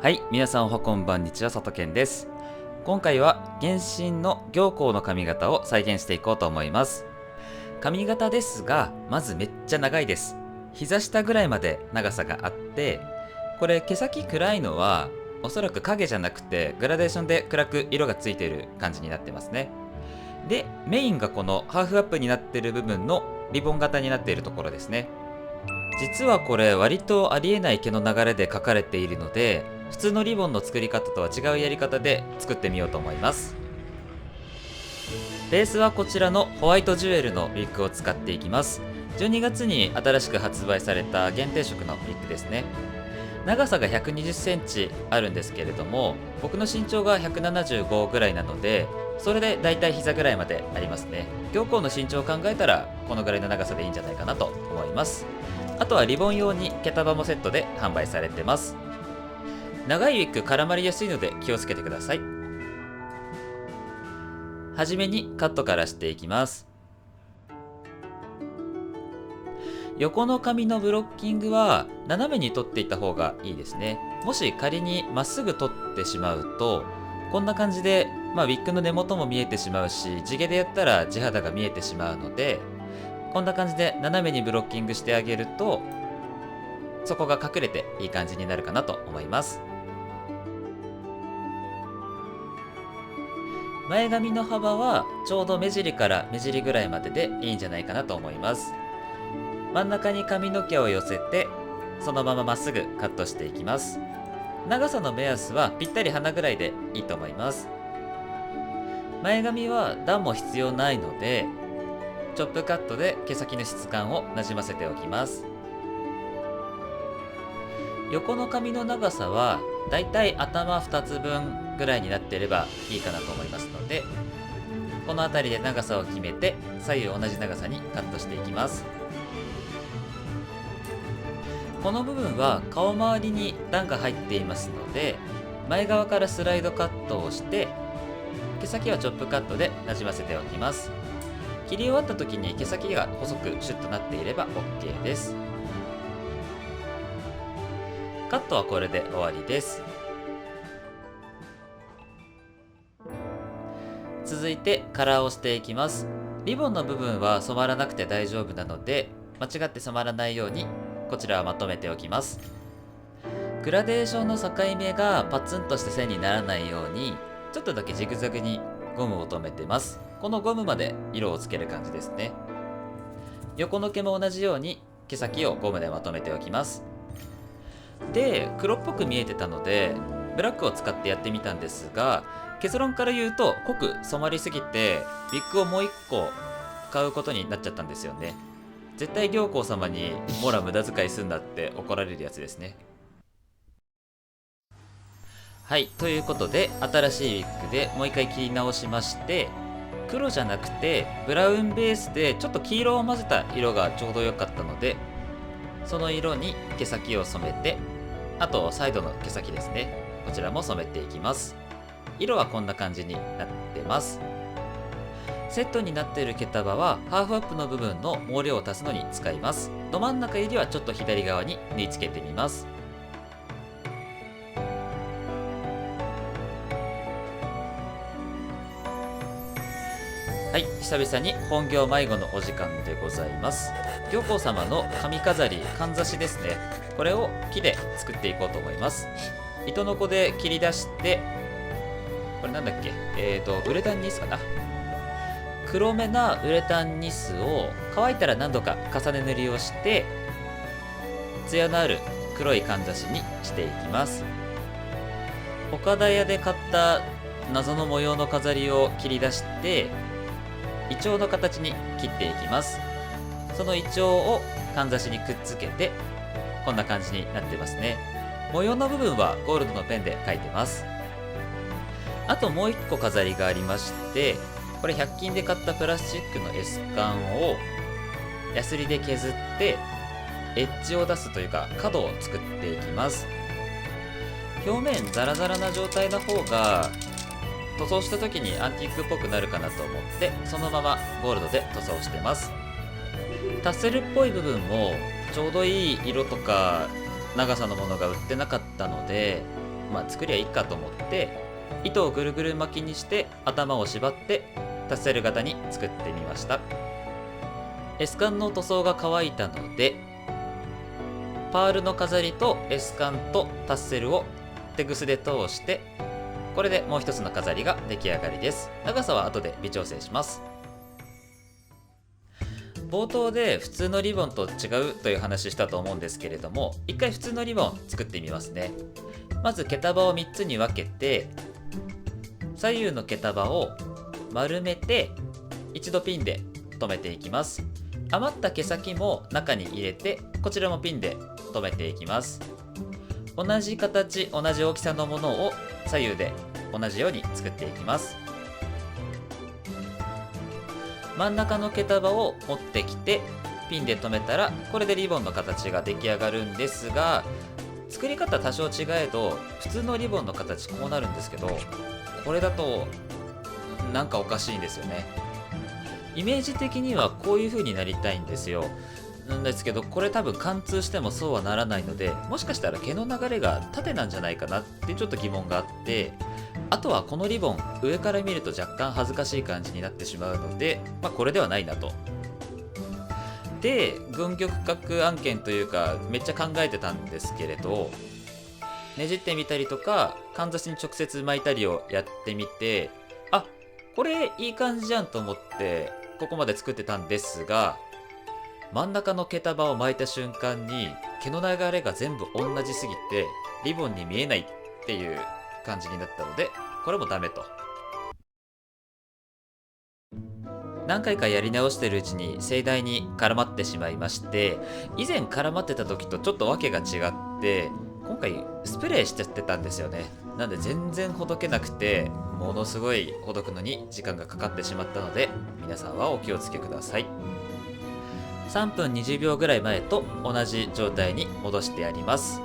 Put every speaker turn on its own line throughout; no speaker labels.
はい、皆さんおはこんばんにちは、さとけんです。今回は原神の行幸の髪型を再現していこうと思います。髪型ですが、まずめっちゃ長いです。膝下ぐらいまで長さがあって、これ毛先暗いのはおそらく影じゃなくてグラデーションで暗く色がついている感じになってますね。で、メインがこのハーフアップになっている部分のリボン型になっているところですね。実はこれ割とありえない毛の流れで描かれているので、普通のリボンの作り方とは違うやり方で作ってみようと思います。ベースはこちらのホワイトジュエルのウィッグを使っていきます。12月に新しく発売された限定色のウィッグですね。長さが120センチあるんですけれども、僕の身長が175ぐらいなので、それでだいたい膝ぐらいまでありますね。行幸の身長を考えたらこのぐらいの長さでいいんじゃないかなと思います。あとはリボン用に毛束もセットで販売されてます。長いウィッグ絡まりやすいので気をつけてください。はじめにカットからしていきます。横の髪のブロッキングは斜めに取っていった方がいいですね。もし仮にまっすぐ取ってしまうとこんな感じで、ウィッグの根元も見えてしまうし、地毛でやったら地肌が見えてしまうので、こんな感じで斜めにブロッキングしてあげるとそこが隠れていい感じになるかなと思います。前髪の幅はちょうど目尻から目尻ぐらいまででいいんじゃないかなと思います。真ん中に髪の毛を寄せてそのまままっすぐカットしていきます。長さの目安はぴったり鼻ぐらいでいいと思います。前髪は段も必要ないのでチョップカットで毛先の質感をなじませておきます。横の髪の長さはだいたい頭2つ分ぐらいになっていればいいかなと思いますので、この辺りで長さを決めて左右同じ長さにカットしていきます。この部分は顔周りに段が入っていますので、前側からスライドカットをして毛先はチョップカットでなじませておきます。切り終わった時に毛先が細くシュッとなっていれば OK です。カットはこれで終わりです。続いてカラーをしていきます。リボンの部分は染まらなくて大丈夫なので、間違って染まらないようにこちらはまとめておきます。グラデーションの境目がパツンとした線にならないようにちょっとだけジグザグにゴムを留めてます。このゴムまで色をつける感じですね。横の毛も同じように毛先をゴムでまとめておきます。で、黒っぽく見えてたのでブラックを使ってやってみたんですが、結論から言うと濃く染まりすぎてウィッグをもう1個買うことになっちゃったんですよね。絶対行幸様にモラ無駄遣いすんなって怒られるやつですね。はい、ということで新しいウィッグでもう一回切り直しまして、黒じゃなくてブラウンベースでちょっと黄色を混ぜた色がちょうど良かったので、その色に毛先を染めて、あとサイドの毛先ですね、こちらも染めていきます。色はこんな感じになってます。セットになっている毛束はハーフアップの部分の毛量を足すのに使います。ど真ん中よりはちょっと左側に縫い付けてみます。はい、久々に本業迷子のお時間でございます。行幸様の髪飾り、かんざしですね、これを木で作っていこうと思います。糸のこで切り出して、これなんだっけ、ウレタンニスかな、黒めなウレタンニスを乾いたら何度か重ね塗りをして艶のある黒いかんざしにしていきます。岡田屋で買った謎の模様の飾りを切り出してイチョウの形に切っていきます。そのイチョウをかんざしにくっつけてこんな感じになってますね。模様の部分はゴールドのペンで描いてます。あともう一個飾りがありまして、これ100均で買ったプラスチックの S 管をヤスリで削ってエッジを出すというか角を作っていきます。表面ザラザラな状態の方が塗装した時にアンティークっぽくなるかなと思ってそのままゴールドで塗装してます。タッセルっぽい部分もちょうどいい色とか長さのものが売ってなかったので作りゃいいかと思って糸をぐるぐる巻きにして頭を縛ってタッセル型に作ってみました。S カンの塗装が乾いたのでパールの飾りと S カンとタッセルをテグスで通して、これでもう一つの飾りが出来上がりです。長さは後で微調整します。冒頭で普通のリボンと違うという話したと思うんですけれども、一回普通のリボン作ってみますね。まず毛束を3つに分けて、左右の毛束を丸めて一度ピンで留めていきます。余った毛先も中に入れて、こちらもピンで留めていきます。同じ形同じ大きさのものを左右で同じように作っていきます。真ん中の毛束を持ってきてピンで留めたら、これでリボンの形が出来上がるんですが、作り方多少違えど普通のリボンの形こうなるんですけど、これだとなんかおかしいんですよね。イメージ的にはこういう風になりたいんですよ。なんですけど、これ多分貫通してもそうはならないので、もしかしたら毛の流れが縦なんじゃないかなってちょっと疑問があって、あとはこのリボン上から見ると若干恥ずかしい感じになってしまうので、これではないなと。で、軍玉閣案件というかめっちゃ考えてたんですけれど、ねじってみたりとかかんざしに直接巻いたりをやってみて、これいい感じじゃんと思ってここまで作ってたんですが、真ん中の毛束を巻いた瞬間に毛の流れが全部同じすぎてリボンに見えないっていう感じになったので、これもダメと。何回かやり直してるうちに盛大に絡まってしまいまして、以前絡まってた時とちょっと訳が違って、今回スプレーしちゃってたんですよね。なんで全然ほどけなくて、ものすごいほどくのに時間がかかってしまったので、皆さんはお気をつけください。3分20秒ぐらい前と同じ状態に戻してやります。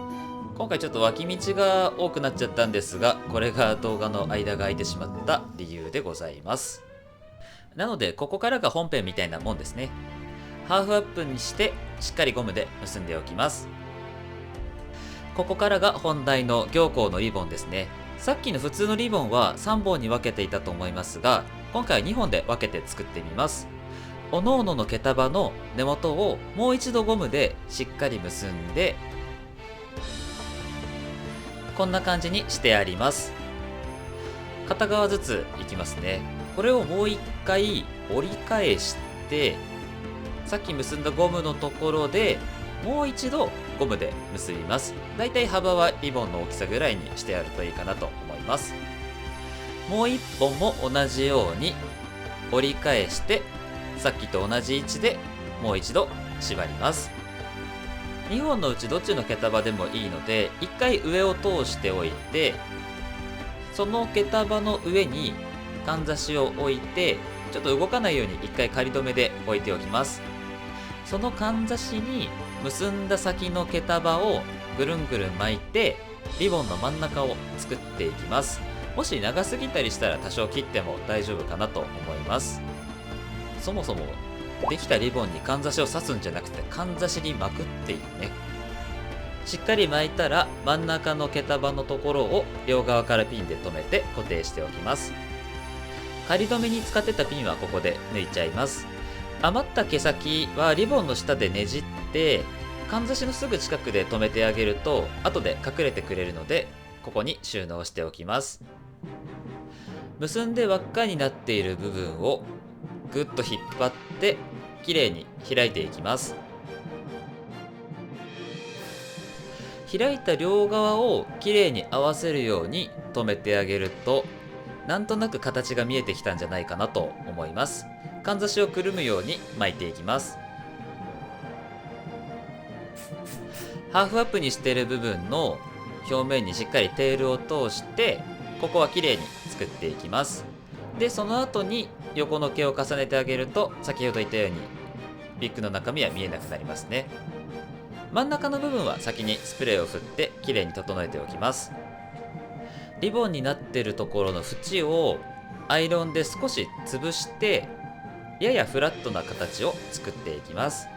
今回ちょっと脇道が多くなっちゃったんですが、これが動画の間が空いてしまった理由でございます。なのでここからが本編みたいなもんですね。ハーフアップにしてしっかりゴムで結んでおきます。ここからが本題の行幸のリボンですね。さっきの普通のリボンは3本に分けていたと思いますが、今回は2本で分けて作ってみます。おのおのの毛束の根元をもう一度ゴムでしっかり結んで、こんな感じにしてあります。片側ずついきますね。これをもう一回折り返して、さっき結んだゴムのところでもう一度ゴムで結びます。だいたい幅はリボンの大きさぐらいにしてやるといいかなと思います。もう一本も同じように折り返して、さっきと同じ位置でもう一度縛ります。2本のうちどっちの毛束でもいいので、1回上を通しておいて、その毛束の上にかんざしを置いて、ちょっと動かないように1回仮止めで置いておきます。そのかんざしに結んだ先の毛束をぐるんぐるん巻いて、リボンの真ん中を作っていきます。もし長すぎたりしたら多少切っても大丈夫かなと思います。そもそもできたリボンにかんざしを刺すんじゃなくて、かんざしに巻くっていうね。しっかり巻いたら真ん中の毛束のところを両側からピンで留めて固定しておきます。仮止めに使ってたピンはここで抜いちゃいます。余った毛先はリボンの下でねじって、かんざしのすぐ近くで留めてあげると後で隠れてくれるので、ここに収納しておきます。結んで輪っかになっている部分をぐっと引っ張ってきれいに開いていきます。開いた両側をきれいに合わせるように留めてあげると、なんとなく形が見えてきたんじゃないかなと思います。かんざしをくるむように巻いていきます。ハーフアップにしている部分の表面にしっかりテールを通して、ここはきれいに作っていきます。で、その後に横の毛を重ねてあげると、先ほど言ったようにビッグの中身は見えなくなりますね。真ん中の部分は先にスプレーを振ってきれいに整えておきます。リボンになっているところの縁をアイロンで少し潰して、ややフラットな形を作っていきます。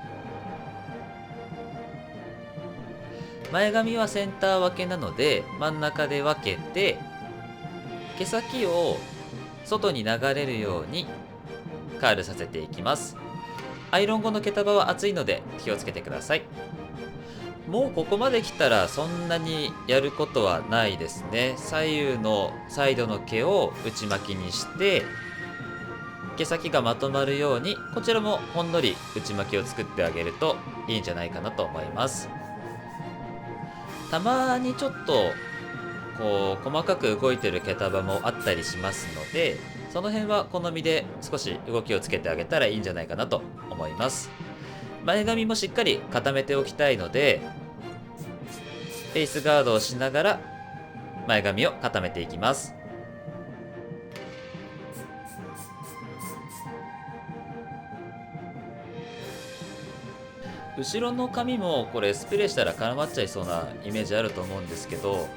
前髪はセンター分けなので真ん中で分けて、毛先を外に流れるようにカールさせていきます。アイロン後の毛束は熱いので気をつけてください。もうここまで来たらそんなにやることはないですね。左右のサイドの毛を内巻きにして毛先がまとまるように、こちらもほんのり内巻きを作ってあげるといいんじゃないかなと思います。たまにちょっとこう細かく動いてる毛束もあったりしますので、その辺は好みで少し動きをつけてあげたらいいんじゃないかなと思います。前髪もしっかり固めておきたいので、フェイスガードをしながら前髪を固めていきます。後ろの髪もこれスプレーしたら絡まっちゃいそうなイメージあると思うんですけど、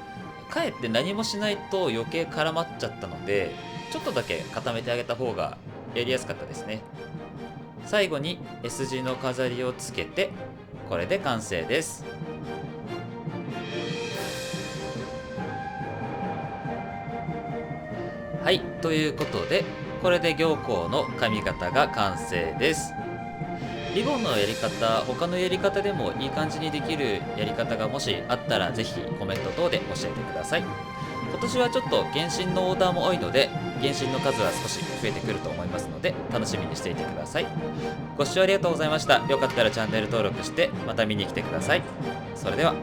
かえって何もしないと余計絡まっちゃったので、ちょっとだけ固めてあげた方がやりやすかったですね。最後に S 字の飾りをつけて、これで完成です。はい、ということでこれで行幸の髪型が完成です。リボンのやり方、他のやり方でもいい感じにできるやり方がもしあったら、ぜひコメント等で教えてください。今年はちょっと原神のオーダーも多いので、原神の数は少し増えてくると思いますので、楽しみにしていてください。ご視聴ありがとうございました。よかったらチャンネル登録してまた見に来てください。それでは。